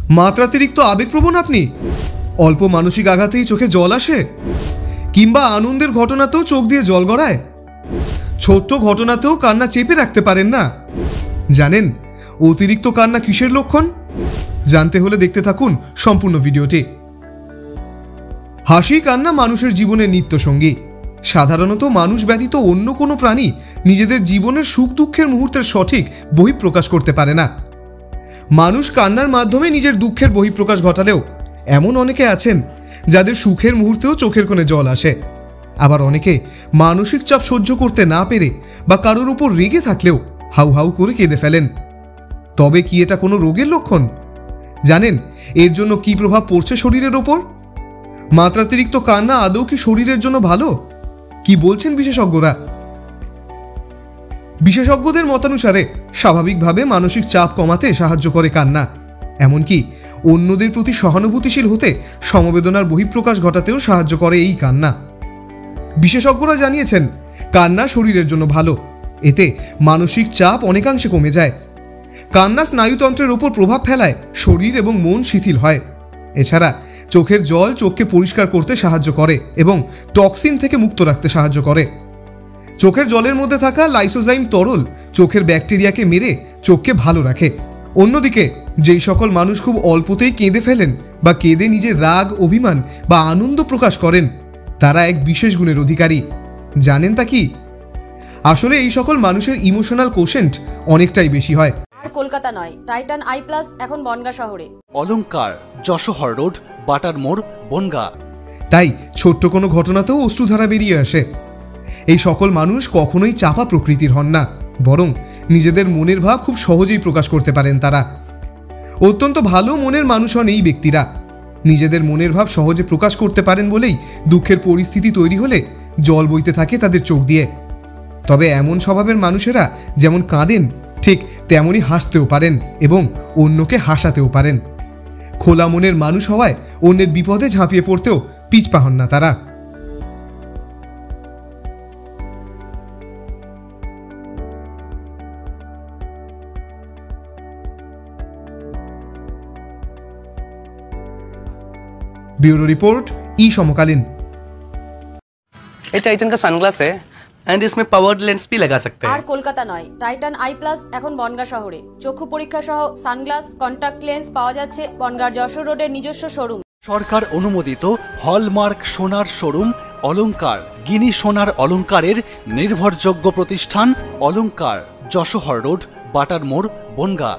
মাত্রাতিরিক্ত আবেগপ্রবণ আপনি? অল্প মানসিক আঘাতেই চোখে জল আসে? কিংবা আনন্দের ঘটনাতেও চোখ দিয়ে জল গড়ায়? ছোট্ট ঘটনাতেও কান্না চেপে রাখতে পারেন না? জানেন অতিরিক্ত কান্না কিসের লক্ষণ? জানতে হলে দেখতে থাকুন সম্পূর্ণ ভিডিওটি। হাসি কান্না মানুষের জীবনের নিত্যসঙ্গী। সাধারণত মানুষ ব্যতীত অন্য কোনো প্রাণী নিজেদের জীবনের সুখ দুঃখের মুহূর্তের সঠিক বহিঃপ্রকাশ করতে পারে না। মানুষ কান্নার মাধ্যমে নিজের দুঃখের বহিঃপ্রকাশ ঘটালেও এমন অনেকে আছেন যাদের সুখের মুহূর্তেও চোখের কোণে জল আসে। আবার অনেকে মানসিক চাপ সহ্য করতে না পেরে বা কারোর উপর রেগে থাকলেও হাউ হাউ করে কেঁদে ফেলেন। তবে কি এটা কোনো রোগের লক্ষণ? জানেন এর জন্য কি প্রভাব পড়ছে শরীরের ওপর? মাত্রাতিরিক্ত কান্না আদৌ কি শরীরের জন্য ভালো? কি বলছেন বিশেষজ্ঞরা? বিশেষজ্ঞদের মতানুসারে স্বাভাবিকভাবে মানসিক চাপ কমাতে সাহায্য করে কান্না। এমনকি অন্যদের প্রতি সহানুভূতিশীল হতে সমবেদনার বহিঃপ্রকাশ ঘটাতেও সাহায্য করে এই কান্না। বিশেষজ্ঞরা জানিয়েছেন কান্না শরীরের জন্য ভালো। এতে মানসিক চাপ অনেকাংশে কমে যায়। কান্না স্নায়ুতন্ত্রের ওপর প্রভাব ফেলায় শরীর এবং মন শিথিল হয়। এছাড়া চোখের জল চোখকে পরিষ্কার করতে সাহায্য করে এবং টক্সিন থেকে মুক্ত রাখতে সাহায্য করে। চোখের জলের মধ্যে থাকা লাইসোজাইম তরল চোখের ব্যাকটেরিয়াকে মেরে চোখকে ভালো রাখে। অন্যদিকে যেই সকল মানুষ খুব অল্পতেই কেঁদে ফেলেন বা কেঁদে নিজের রাগ অভিমান বা আনন্দ প্রকাশ করেন তারা এক বিশেষ গুণের অধিকারী। জানেন তা কি? আসলে এই সকল মানুষের ইমোশনাল কোশেন্ট অনেকটাই বেশি হয়। আর কলকাতা নয়, টাইটান আই প্লাস এখন বনগাঁ শহরে। অলংকার, যশোহর রোড, বাটার মোড়, বনগাঁ। তাই ছোট্ট কোনো ঘটনাতেও অশ্রুধারা বেরিয়ে আসে। এই সকল মানুষ কখনোই চাপা প্রকৃতির হন না, বরং নিজেদের মনের ভাব খুব সহজেই প্রকাশ করতে পারেন। তারা অত্যন্ত ভালো মনের মানুষ হন এই ব্যক্তিরা। নিজেদের মনের ভাব সহজে প্রকাশ করতে পারেন বলেই দুঃখের পরিস্থিতি তৈরি হলে জল বইতে থাকে তাদের চোখ দিয়ে। তবে এমন স্বভাবের মানুষেরা যেমন কাঁদেন ঠিক তেমনই হাসতেও পারেন এবং অন্যকে হাসাতেও পারেন। খোলা মনের মানুষ হওয়ায় অন্যের বিপদে ঝাঁপিয়ে পড়তেও পিছপা হন না তারা। ब्यूरो रिपोर्ट ई समकालीन। ये टाइटन का सनग्लास है एंड इसमें पावर लेंस भी लगा सकते हैं। আর কলকাতা নয়, টাইটান আই প্লাস এখন বনগাঁ শহরে। চক্ষু পরীক্ষা সহ সানগ্লাস, কন্টাক্ট লেন্স পাওয়া যাচ্ছে বনগাঁর যশোর রোডের নিজস্ব শোরুম। সরকার অনুমোদিত হলমার্ক সোনার শোরুম অলংকার। গিনি সোনার অলংকারের নির্ভরযোগ্য প্রতিষ্ঠান অলংকার, যশোহর রোড, বাটার মোড়, বনগাঁ।